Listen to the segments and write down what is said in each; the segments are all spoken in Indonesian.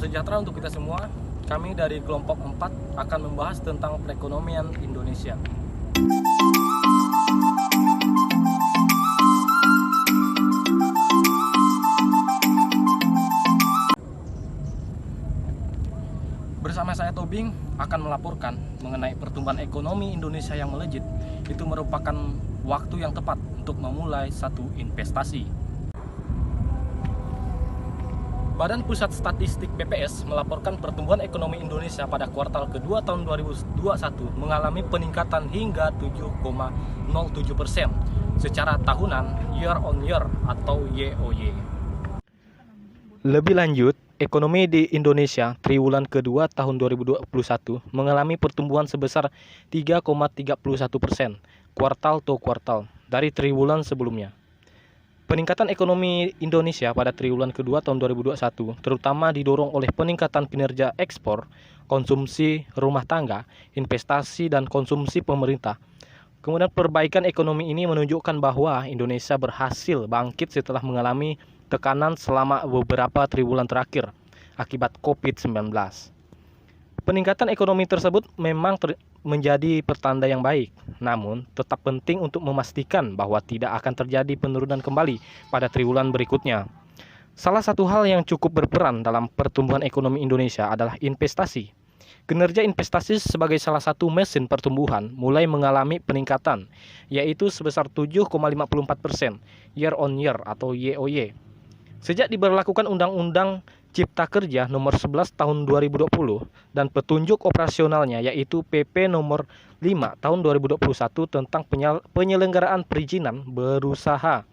sejahtera untuk kita semua. Kami dari kelompok 4 akan membahas tentang perekonomian Indonesia. Bersama saya Tobing akan melaporkan mengenai pertumbuhan ekonomi Indonesia yang melejit. Itu merupakan waktu yang tepat untuk memulai satu investasi. Badan Pusat Statistik BPS melaporkan pertumbuhan ekonomi Indonesia pada kuartal kedua tahun 2021 mengalami peningkatan hingga 7,07% secara tahunan year on year atau YOY. Lebih lanjut, ekonomi di Indonesia triwulan kedua tahun 2021 mengalami pertumbuhan sebesar 3,31% kuartal to kuartal dari triwulan sebelumnya. Peningkatan ekonomi Indonesia pada triwulan kedua tahun 2021 terutama didorong oleh peningkatan kinerja ekspor, konsumsi rumah tangga, investasi, dan konsumsi pemerintah. Kemudian perbaikan ekonomi ini menunjukkan bahwa Indonesia berhasil bangkit setelah mengalami tekanan selama beberapa triwulan terakhir akibat COVID-19. Peningkatan ekonomi tersebut memang menjadi pertanda yang baik, namun tetap penting untuk memastikan bahwa tidak akan terjadi penurunan kembali pada triwulan berikutnya. Salah satu hal yang cukup berperan dalam pertumbuhan ekonomi Indonesia adalah investasi. Kinerja investasi sebagai salah satu mesin pertumbuhan mulai mengalami peningkatan, yaitu sebesar 7,54% year on year atau YOY. Sejak diberlakukan Undang-Undang Cipta Kerja nomor 11 tahun 2020 dan petunjuk operasionalnya yaitu PP nomor 5 tahun 2021 tentang penyelenggaraan perizinan berusaha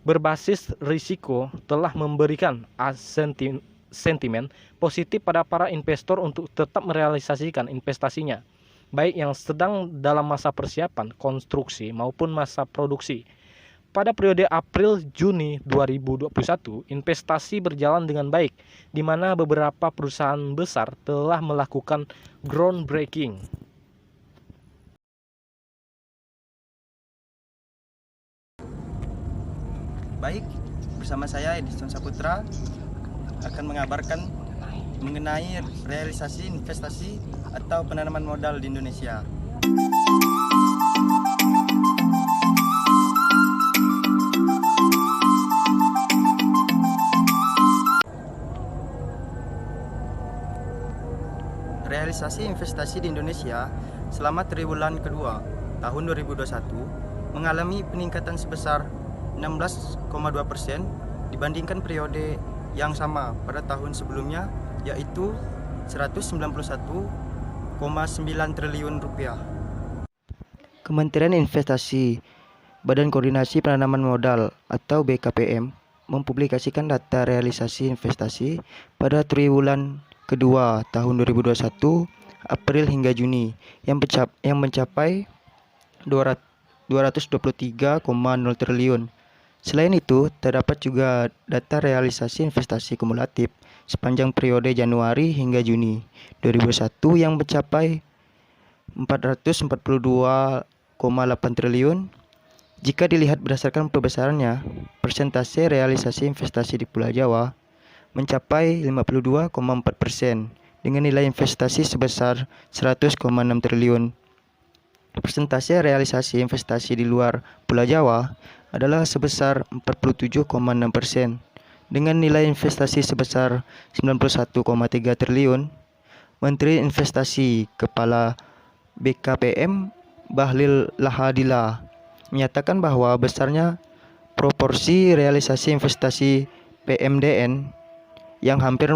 berbasis risiko telah memberikan sentimen positif pada para investor untuk tetap merealisasikan investasinya, baik yang sedang dalam masa persiapan konstruksi maupun masa produksi. Pada periode April-Juni 2021, investasi berjalan dengan baik, di mana beberapa perusahaan besar telah melakukan groundbreaking. Baik, bersama saya Edison Saputra akan mengabarkan mengenai realisasi investasi atau penanaman modal di Indonesia. Realisasi investasi di Indonesia selama triwulan kedua tahun 2021 mengalami peningkatan sebesar 16,2% dibandingkan periode yang sama pada tahun sebelumnya, yaitu 191,9 triliun rupiah. Kementerian Investasi, Badan Koordinasi Penanaman Modal atau BKPM mempublikasikan data realisasi investasi pada triwulan kedua tahun 2021 April hingga Juni yang mencapai 223,0 triliun. Selain itu, terdapat juga data realisasi investasi kumulatif sepanjang periode Januari hingga Juni 2021 yang mencapai 442,8 triliun. Jika dilihat berdasarkan perbesarannya, persentase realisasi investasi di Pulau Jawa mencapai 52,4% dengan nilai investasi sebesar 100,6 triliun. Persentase realisasi investasi di luar Pulau Jawa adalah sebesar 47,6% dengan nilai investasi sebesar 91,3 triliun. Menteri Investasi Kepala BKPM Bahlil Lahadilah menyatakan bahwa besarnya proporsi realisasi investasi PMDN yang hampir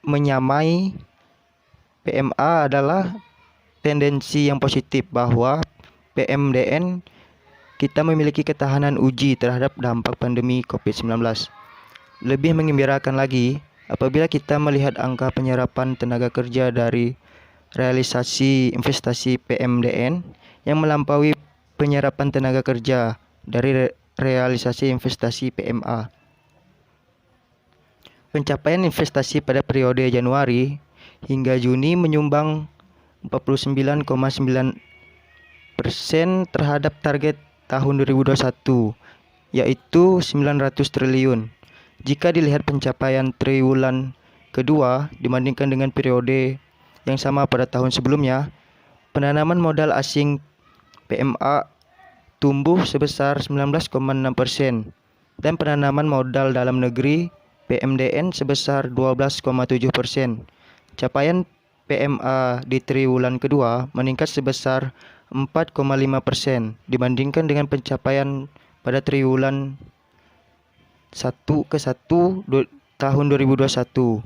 menyamai PMA adalah tendensi yang positif bahwa PMDN kita memiliki ketahanan uji terhadap dampak pandemi COVID-19. Lebih menggembirakan lagi apabila kita melihat angka penyerapan tenaga kerja dari realisasi investasi PMDN yang melampaui penyerapan tenaga kerja dari realisasi investasi PMA. Pencapaian investasi pada periode Januari hingga Juni menyumbang 49,9% terhadap target tahun 2021, yaitu 900 triliun. Jika dilihat pencapaian triwulan kedua dibandingkan dengan periode yang sama pada tahun sebelumnya, penanaman modal asing PMA tumbuh sebesar 19,6% dan penanaman modal dalam negeri PMDN sebesar 12,7%. Capaian PMA di triwulan kedua meningkat sebesar 4,5% dibandingkan dengan pencapaian pada triwulan 1 ke 1 tahun 2021.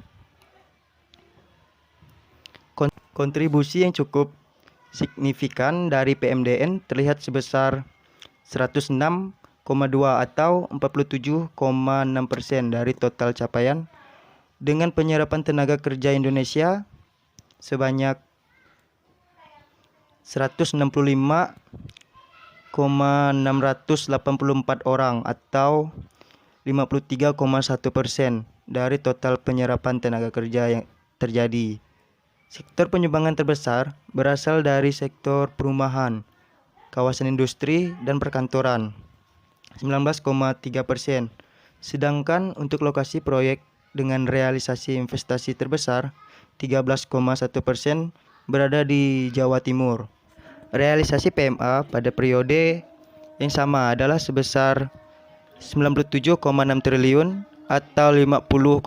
Kontribusi yang cukup signifikan dari PMDN terlihat sebesar 106,2 atau 47,6% dari total capaian, dengan penyerapan tenaga kerja Indonesia sebanyak 165,684 orang atau 53,1% dari total penyerapan tenaga kerja yang terjadi. Sektor penyumbangan terbesar berasal dari sektor perumahan, kawasan industri, dan perkantoran 19,3%. Sedangkan untuk lokasi proyek dengan realisasi investasi terbesar 13,1% berada di Jawa Timur. Realisasi PMA pada periode yang sama adalah sebesar 97,6 triliun atau 50,9%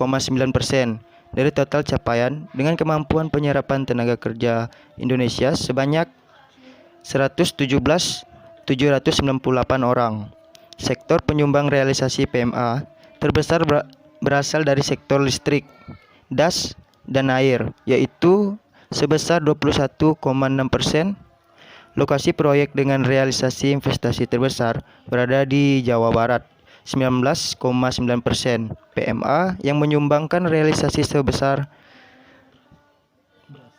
dari total capaian, dengan kemampuan penyerapan tenaga kerja Indonesia sebanyak 117.798 orang. Sektor penyumbang realisasi PMA terbesar berasal dari sektor listrik, gas, dan air, yaitu sebesar 21,6%. Lokasi proyek dengan realisasi investasi terbesar berada di Jawa Barat, 19,9%. PMA yang menyumbangkan realisasi sebesar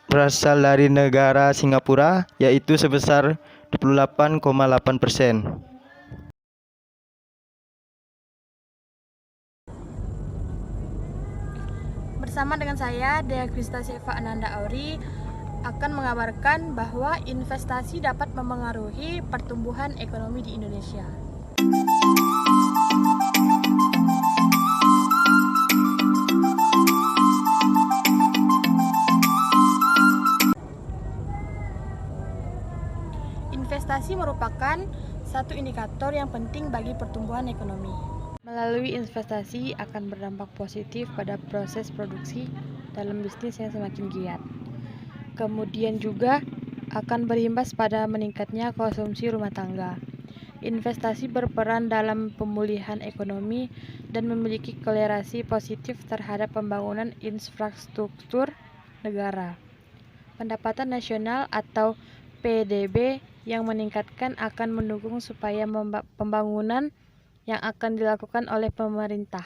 berasal dari negara Singapura, yaitu sebesar 28,8%. Bersama dengan saya, Dea Krista Seva Ananda Auri, akan mengabarkan bahwa investasi dapat memengaruhi pertumbuhan ekonomi di Indonesia. Investasi merupakan satu indikator yang penting bagi pertumbuhan ekonomi. Melalui investasi akan berdampak positif pada proses produksi dalam bisnis yang semakin giat. Kemudian juga akan berimbas pada meningkatnya konsumsi rumah tangga. Investasi berperan dalam pemulihan ekonomi dan memiliki kolerasi positif terhadap pembangunan infrastruktur negara. Pendapatan nasional atau PDB yang meningkatkan akan mendukung supaya pembangunan yang akan dilakukan oleh pemerintah.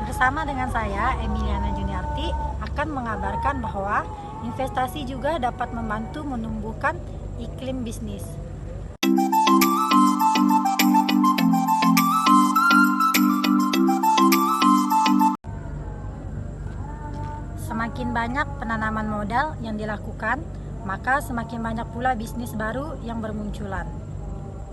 Bersama dengan saya, Emiliana Juniarti, akan mengabarkan bahwa investasi juga dapat membantu menumbuhkan iklim bisnis. Semakin banyak penanaman modal yang dilakukan, maka semakin banyak pula bisnis baru yang bermunculan.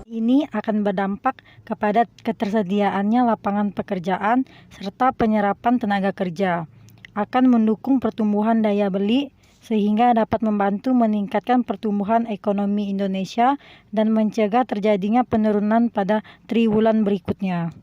Ini akan berdampak kepada ketersediaannya lapangan pekerjaan serta penyerapan tenaga kerja. Akan mendukung pertumbuhan daya beli sehingga dapat membantu meningkatkan pertumbuhan ekonomi Indonesia dan mencegah terjadinya penurunan pada triwulan berikutnya.